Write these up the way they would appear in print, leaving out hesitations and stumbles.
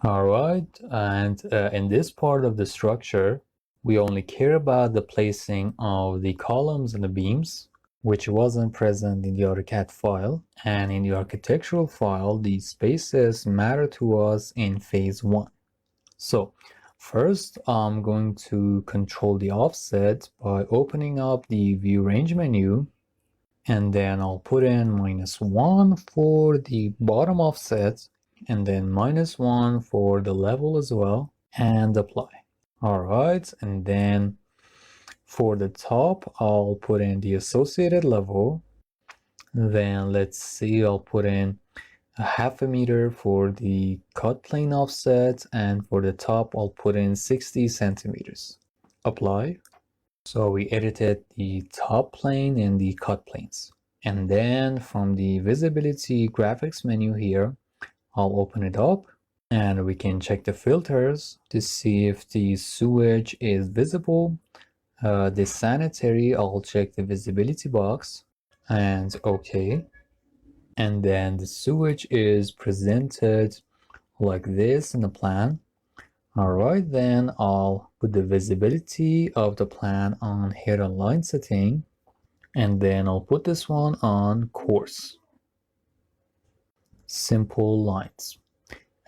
All right, and in this part of the structure, we only care about the placing of the columns and the beams, which wasn't present in the AutoCAD file. And in the architectural file, the spaces matter to us in phase 1. So first, I'm going to control the offset by opening up the view range menu, and then I'll put in -1 for the bottom offset, and then -1 for the level as well, and apply. All right, and then for the top, I'll put in the associated level. Then let's see, I'll put in a 0.5 meter for the cut plane offset, and for the top, I'll put in 60 centimeters. Apply. So we edited the top plane and the cut planes. And then from the visibility graphics menu here, I'll open it up and we can check the filters to see if the sewage is visible. The sanitary, I'll check the visibility box and okay. And then the sewage is presented like this in the plan. All right, then I'll put the visibility of the plan on head on line setting, and then I'll put this one on coarse. Simple lines.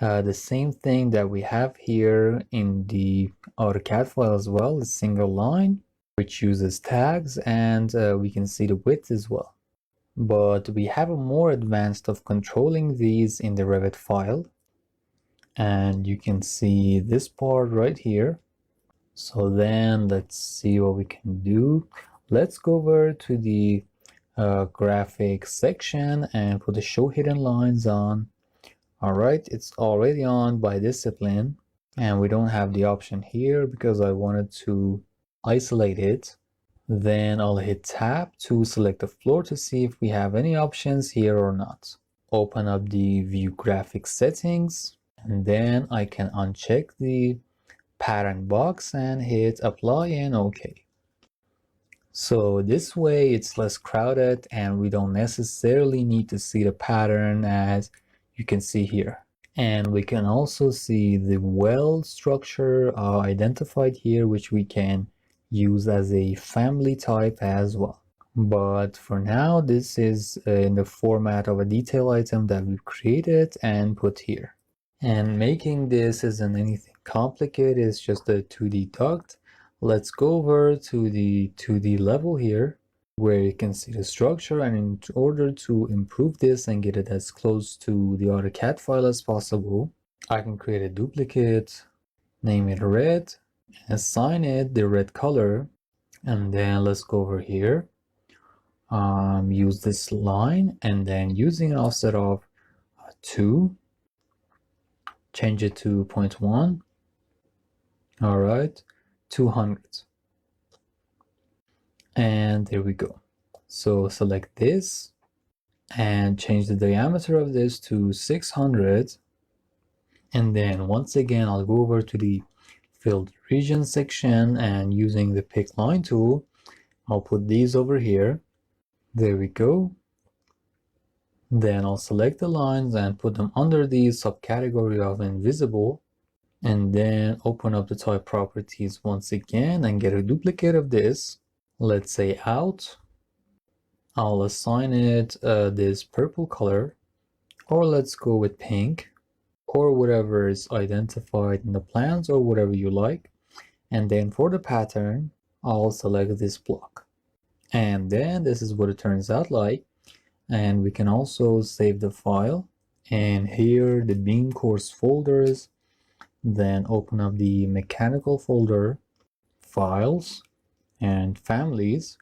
The same thing that we have here in the AutoCAD file as well, a single line, which uses tags, and we can see the width as well. But we have a more advanced of controlling these in the Revit file. And you can see this part right here. So then let's see what we can do. Let's go over to the graphics section and put the show hidden lines on. All right, it's already on by discipline, and we don't have the option here because I wanted to isolate it. Then I'll hit tab to select the floor to see if we have any options here or not. Open up the view graphics settings, and then I can uncheck the pattern box and hit apply and OK. So this way it's less crowded and we don't necessarily need to see the pattern as you can see here. And we can also see the weld structure identified here, which we can use as a family type as well. But for now, this is in the format of a detail item that we've created and put here. And making this isn't anything complicated, it's just a 2D duct. Let's go over to the 2D level here, where you can see the structure, and in order to improve this and get it as close to the AutoCAD file as possible, I can create a duplicate, name it red, assign it the red color, and then let's go over here, use this line, and then using an offset of 2, change it to 0.1. All right, 200. And there we go. So select this and change the diameter of this to 600. And then once again, I'll go over to the filled region section, and using the pick line tool, I'll put these over here. There we go. Then I'll select the lines and put them under the subcategory of invisible, and then open up the type properties once again and get a duplicate of this. Let's say out. I'll assign it this purple color, or let's go with pink, or whatever is identified in the plans, or whatever you like. And then for the pattern, I'll select this block. And then this is what it turns out like. And we can also save the file, and here the beam course folders, then open up the mechanical folder, files, and families,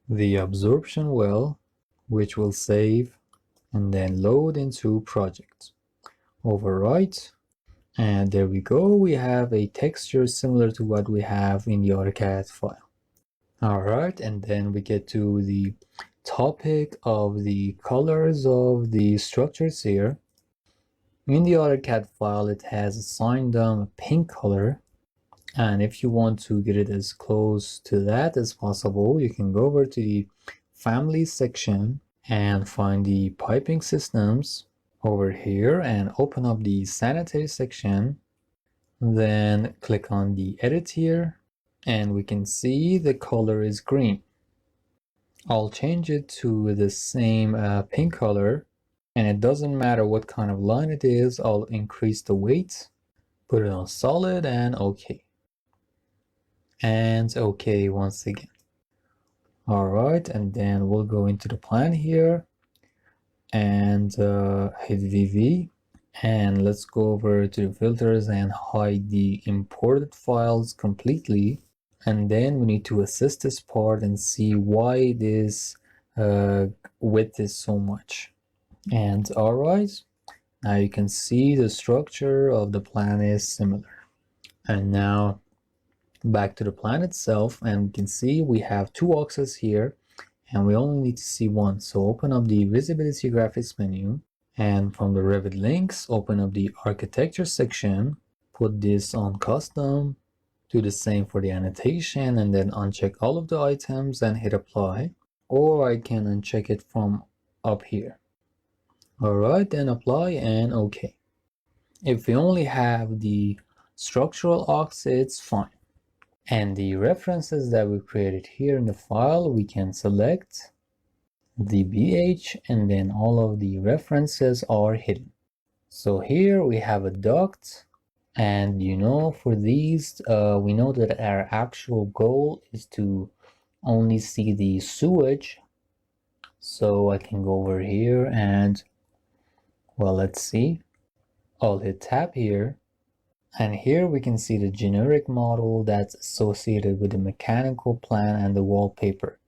the absorption well, which will save, and then load into project. Overwrite, and there we go. We have a texture similar to what we have in the AutoCAD file. All right, and then we get to the topic of the colors of the structures here. In the AutoCAD file, it has assigned them a pink color, and if you want to get it as close to that as possible, you can go over to the family section and find the piping systems, over here and open up the sanitary section. Then click on the edit here and we can see the color is green. I'll change it to the same pink color, and it doesn't matter what kind of line it is. I'll increase the weight, put it on solid, and OK. And OK once again. Alright, and then we'll go into the plan here and hit VV. And let's go over to the filters and hide the imported files completely. And then we need to assess this part and see why this width is so much. And alright, now you can see the structure of the plan is similar. And now back to the plan itself, and we can see we have two axes here and we only need to see one. So open up the visibility graphics menu, and from the Revit links, open up the architecture section, put this on custom, do the same for the annotation, and then uncheck all of the items and hit apply, or I can uncheck it from up here. Alright, then apply and OK. If we only have the structural arcs, it's fine. And the references that we created here in the file, we can select the BH, and then all of the references are hidden. So here we have a duct, and for these, we know that our actual goal is to only see the sewage. So I can go over here and, well, let's see. I'll hit tab here, and here we can see the generic model that's associated with the mechanical plan and the wallpaper.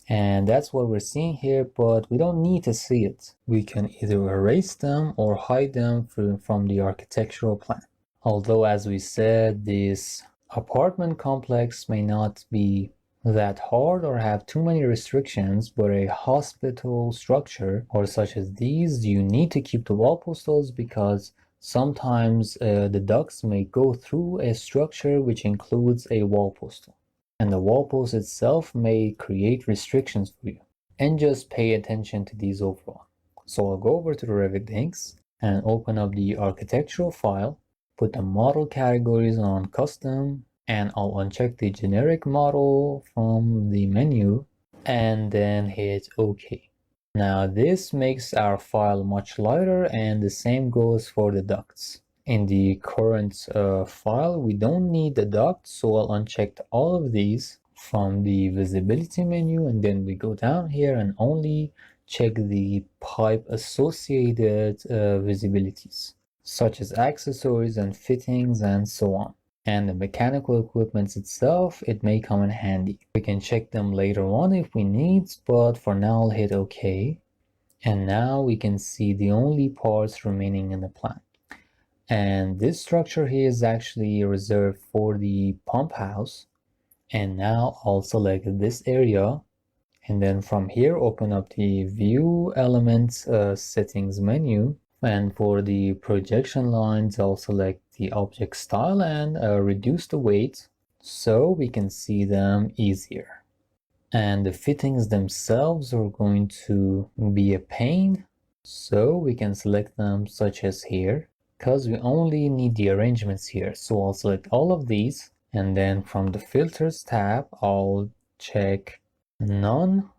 And that's what we're seeing here, but we don't need to see it. We can either erase them or hide them from the architectural plan. Although, as we said, this apartment complex may not be that hard or have too many restrictions, but a hospital structure or such as these, you need to keep the wall postals because sometimes the ducts may go through a structure which includes a wall postal. And the wall post itself may create restrictions for you. And just pay attention to these overall. So I'll go over to the Revit links and open up the architectural file, put the model categories on custom, and I'll uncheck the generic model from the menu and then hit OK. Now this makes our file much lighter, and the same goes for the ducts. In the current file, we don't need the duct, so I'll uncheck all of these from the visibility menu, and then we go down here and only check the pipe associated visibilities, such as accessories and fittings and so on. And the mechanical equipment itself, it may come in handy. We can check them later on if we need, but for now I'll hit OK. And now we can see the only parts remaining in the plan. And this structure here is actually reserved for the pump house. And now I'll select this area, and then from here open up the view elements settings menu, and for the projection lines I'll select the object style and reduce the weight so we can see them easier. And the fittings themselves are going to be a pain, so we can select them such as here, because we only need the arrangements here. So I'll select all of these, and then from the filters tab I'll check none,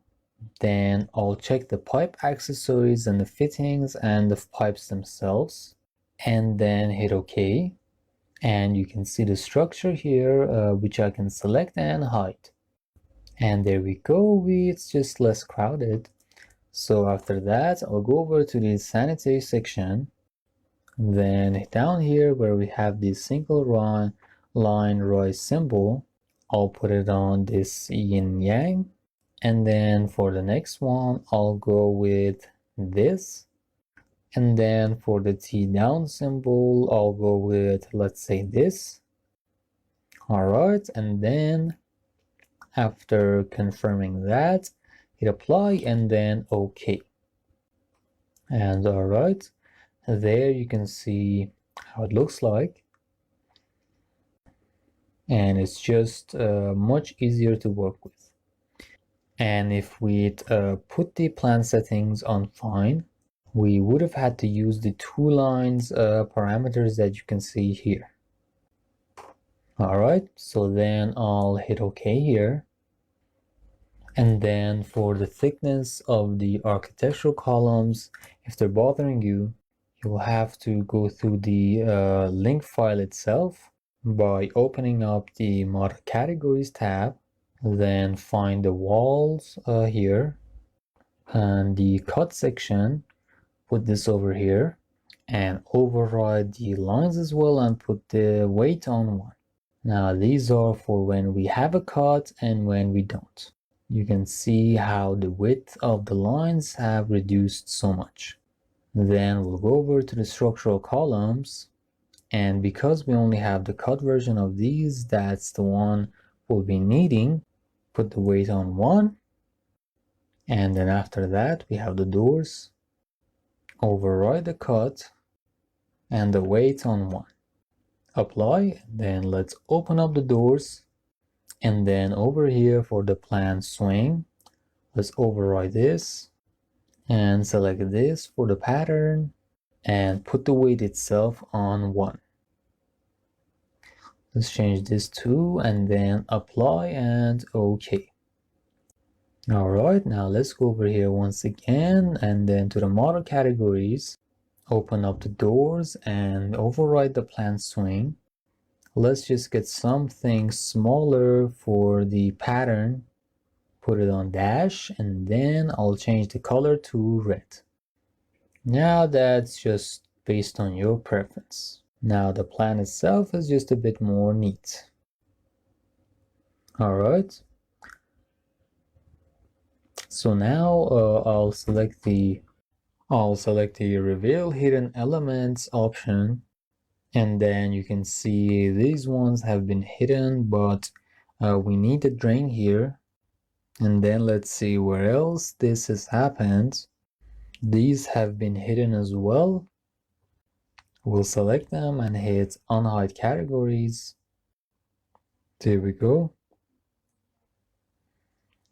then I'll check the pipe accessories and the fittings and the pipes themselves, and then hit OK. And you can see the structure here, which I can select and hide. And there we go, it's just less crowded. So after that, I'll go over to the sanitary section. Then down here where we have this single line rise symbol, I'll put it on this yin yang. And then for the next one, I'll go with this. And then for the T down symbol, I'll go with, let's say, this. All right, and then after confirming that, hit apply and then OK. And all right, there you can see how it looks like. And it's just much easier to work with. And if we put the plan settings on fine, we would have had to use the two lines parameters that you can see here. Alright, so then I'll hit OK here. And then for the thickness of the architectural columns, if they're bothering you, you'll have to go through the link file itself by opening up the Model Categories tab, then find the walls here, and the cut section, put this over here, and override the lines as well and put the weight on 1. Now these are for when we have a cut and when we don't. You can see how the width of the lines have reduced so much. Then we'll go over to the structural columns, and because we only have the cut version of these, that's the one we'll be needing. Put the weight on 1, and then after that we have the doors. Override the cut and the weight on 1. Apply, then let's open up the doors, and then over here for the plan swing, let's override this and select this for the pattern and put the weight itself on 1. Let's change this to, and then apply and OK. Alright, now let's go over here once again, and then to the model categories, open up the doors and override the plan swing. Let's just get something smaller for the pattern, put it on dash, and then I'll change the color to red. Now that's just based on your preference. Now the plan itself is just a bit more neat. Alright. So now I'll select the reveal hidden elements option, and then you can see these ones have been hidden, but we need a drain here. And then let's see where else this has happened. These have been hidden as well. We'll select them and hit unhide categories. There we go.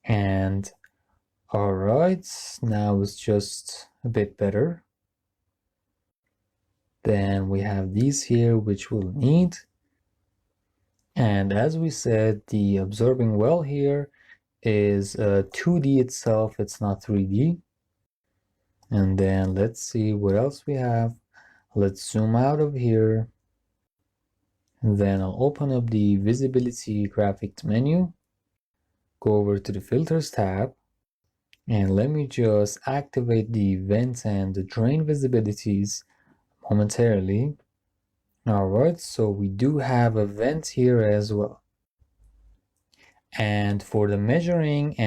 And alright, now it's just a bit better. Then we have these here, which we'll need. And as we said, the absorbing well here is 2D itself, it's not 3D. And then let's see what else we have. Let's zoom out of here. And then I'll open up the visibility graphics menu, go over to the filters tab, and let me just activate the vent and the drain visibilities momentarily. Alright, so we do have a vent here as well. And for the measuring and